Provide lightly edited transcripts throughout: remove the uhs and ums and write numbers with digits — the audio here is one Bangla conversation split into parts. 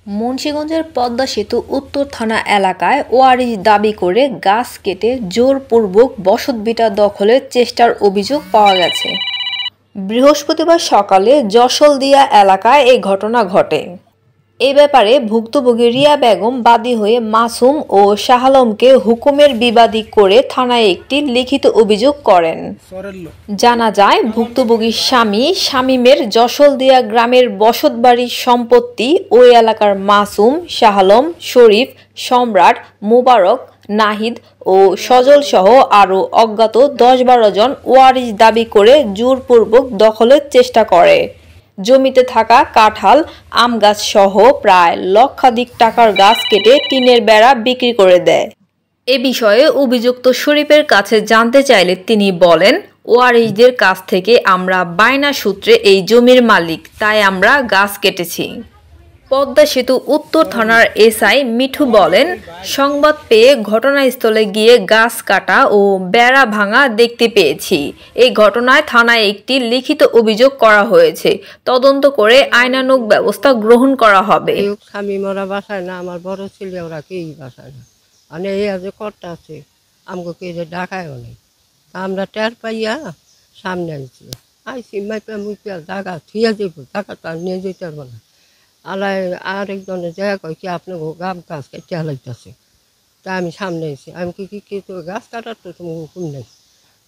মুন্সিগঞ্জের পদ্মা সেতু উত্তর থানা এলাকায় ওয়ারিশ দাবি করে গাছ কেটে জোরপূর্বক বসতভিটা দখলের চেষ্টার অভিযোগ পাওয়া গেছে। বৃহস্পতিবার সকালে যশোলদিয়া এলাকায় এই ঘটনা ঘটে। এ ব্যাপারে ভুক্তভোগী রিয়া বেগম বাদী হয়ে মাসুম ও শাহ আলমকে হুকুমের বিবাদী করে থানায় একটি লিখিত অভিযোগ করেন। জানা যায়, ভুক্তভোগীর স্বামী শামীমের যশোলদিয়া গ্রামের বসতবাড়ির সম্পত্তি ওই এলাকার মাসুম, শাহ আলম, শরীফ, সম্রাট, মুবারক, নাহিদ ও সজল সহ আরও অজ্ঞাত ১০-১২ জন ওয়ারিশ দাবি করে জোরপূর্বক দখলের চেষ্টা করে। জমিতে থাকা কাঁঠাল, আম গাছ সহ প্রায় লক্ষাধিক টাকার গাছ কেটে টিনের বেড়া বিক্রি করে দেয়। এ বিষয়ে অভিযুক্ত শরীফের কাছে জানতে চাইলে তিনি বলেন, ওয়ারিশদের কাছ থেকে আমরা বায়না সূত্রে এই জমির মালিক, তাই আমরা গাছ কেটেছি। পদ্মা সেতু উত্তর থানার এসআই মিঠু বলেন, সংবাদ পেয়ে ঘটনাস্থলে গিয়ে গাছ কাটা ও বেড়া ভাঙা দেখতে পেয়েছি। এই ঘটনায় থানায় একটি লিখিত অভিযোগ করা হয়েছে। তদন্ত করে আইনানুগ ব্যবস্থা গ্রহণ করা হবে। স্বামী মরা বাসায় না, আমার বড় ছেলে ওরা কেই বাসায় না। মানে এই যে কর্তা আছে আমাকে কে যে ডাকায়ও নেই। আমরা টের পাইয়া সামনে আইসি মাইপা মুইপা জায়গা থিয়া যাইব, জায়গা তো আর নিয়ে যেতে পারবো না। আলাই আরেকজনের জায়গা কয় কি আপনার গাছ গাছ কেটে হালাইতেছে। তা আমি সামনে এসে আমি কি তো গাছ কাটার তো তোমাকে হুকুম নেই,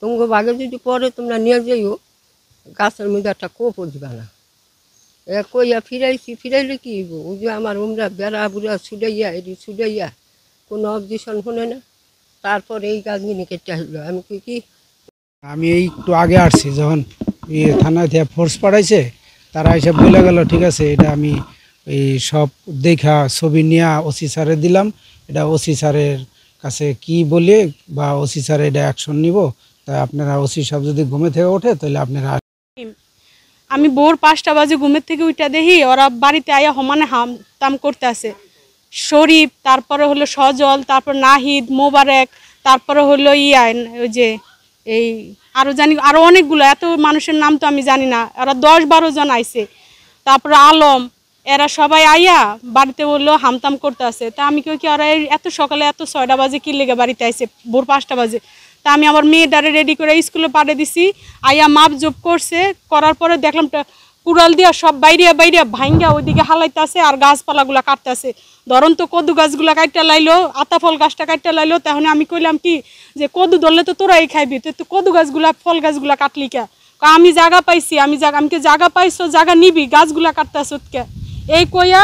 তোমাকে বাগে যদি পরে তোমরা নিয়ে যাইও গাছের মধ্যে একটা কোপও দিবা না। কইয়া ফিরাইলে কি ওই যে আমার উমরা বেড়া বুড়া ছুটাইয়া এটি ছুটাইয়া কোনো অবজেকশন শুনে না। তারপরে এই গাছগুলি কেটে আসলো। আমি আমি এই একটু আগে আসছি, যখন থানায় থেকে ফোর্স পাঠাইছে তারা এসে বলে গেল ঠিক আছে, এটা আমি এই সব দেখা ছবি নিয়ে ওসি স্যারে দিলাম। এটা ওসি স্যারের কাছে কি বলে বা ওসি স্যার এটা অ্যাকশন নিব। তাই আপনারা ওসি সাহেব যদি ঘুমে থেকে ওঠে তাহলে আপনারা। আমি ভোর 5টা বাজে ঘুমের থেকে উঠে দেখি ওরা বাড়িতে আয়া সমানে হামতাম করতে আছে। শরীফ, তারপরে হলো সজল, তারপর নাহিদ, মোবারক, তারপরে হলো ওই যে এই আরও জানি আরও অনেকগুলো, এত মানুষের নাম তো আমি জানি না। ওরা 10-12 জন আইছে। তারপরে আলম, এরা সবাই আইয়া বাড়িতে বললো হামতাম করতে আছে। তা আমি কি ওরা এত সকালে এত 6টা বাজে কি লেগে বাড়িতে আইছে ভোর 5টা বাজে। তা আমি আমার মেয়েটারে রেডি করে স্কুলে পাঠিয়ে দিছি। আইয়া মাপ জোপ করছে, করার পরে দেখলাম কুড়াল দিয়া সব বাইরিয়া ভাঙ্গা ওইদিকে হালাইতে আছে আর গাছপালাগুলা কাটতে আছে। ধরন তো কদু গাছগুলা কাটতে লাইলো, আতা ফল গাছটা কাটতে লাইলো। তখন আমি কইলাম কি যে কদু ধরলে তো তোরাই খাইবি, তো কদু গাছগুলা ফল গাছগুলা কাটলি কে? আমি জায়গা পাইছি, আমি জায়গা পাইছো, জায়গা নিবি, গাছগুলা কাটতে আসো কে? এই কইয়া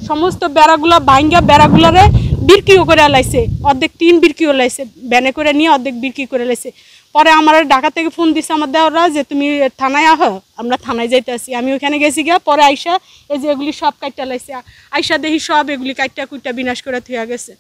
সমস্ত বেড়াগুলা ভাঙ্গা বেড়াগুলারে বিক্রিও করে লাইছে, অর্ধেক টিন বিক্রিও লাইছে, ভ্যানে করে নিয়ে অর্ধেক বিক্রি করে লাইছে। পরে আমার ঢাকা থেকে ফোন দিছে আমার দেওয়ারা যে তুমি থানায় আহ, আমরা থানায় যাইতে আসি। আমি ওখানে গেছি গিয়া, পরে আইসা এই যে এগুলি সব কাটটা লাইছে, আইসা দেখি সব এগুলি কাটটা কুইটা বিনাশ করে থুয়া গেছে।